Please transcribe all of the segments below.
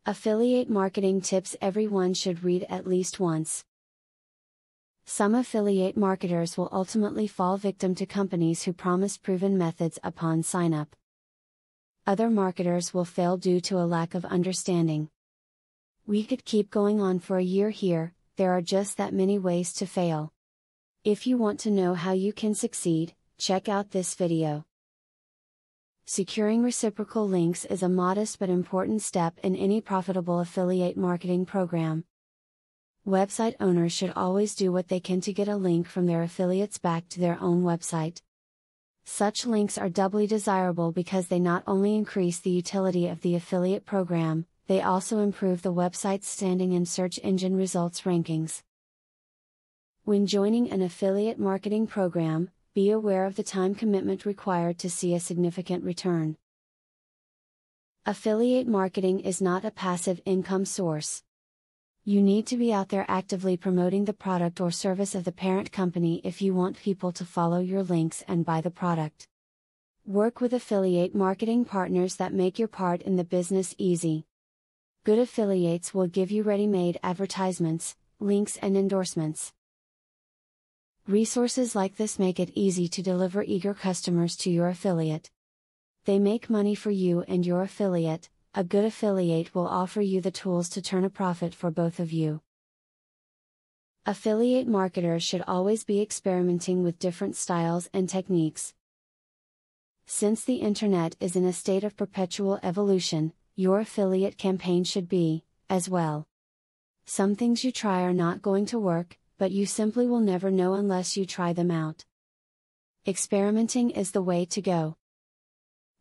Affiliate marketing tips everyone should read at least once. Some affiliate marketers will ultimately fall victim to companies who promise proven methods upon sign-up. Other marketers will fail due to a lack of understanding. We could keep going on for a year here, there are just that many ways to fail. If you want to know how you can succeed, check out this video. Securing reciprocal links is a modest but important step in any profitable affiliate marketing program. Website owners should always do what they can to get a link from their affiliates back to their own website. Such links are doubly desirable because they not only increase the utility of the affiliate program, they also improve the website's standing in search engine results rankings. When joining an affiliate marketing program, be aware of the time commitment required to see a significant return. Affiliate marketing is not a passive income source. You need to be out there actively promoting the product or service of the parent company if you want people to follow your links and buy the product. Work with affiliate marketing partners that make your part in the business easy. Good affiliates will give you ready-made advertisements, links and endorsements. Resources like this make it easy to deliver eager customers to your affiliate. They make money for you and your affiliate. A good affiliate will offer you the tools to turn a profit for both of you. Affiliate marketers should always be experimenting with different styles and techniques. Since the internet is in a state of perpetual evolution, your affiliate campaign should be, as well. Some things you try are not going to work, but you simply will never know unless you try them out. Experimenting is the way to go.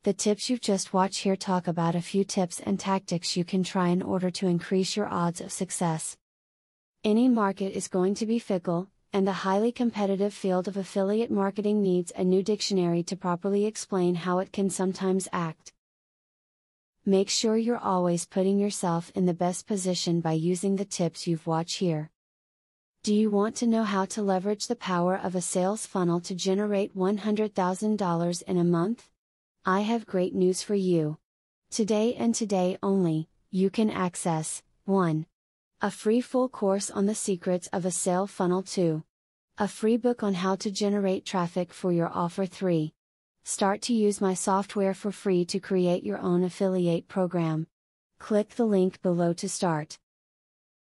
The tips you've just watched here talk about a few tips and tactics you can try in order to increase your odds of success. Any market is going to be fickle, and the highly competitive field of affiliate marketing needs a new dictionary to properly explain how it can sometimes act. Make sure you're always putting yourself in the best position by using the tips you've watched here. Do you want to know how to leverage the power of a sales funnel to generate $100,000 in a month? I have great news for you. Today and today only, you can access 1. A free full course on the secrets of a sale funnel. 2. A free book on how to generate traffic for your offer. 3. Start to use my software for free to create your own affiliate program. Click the link below to start.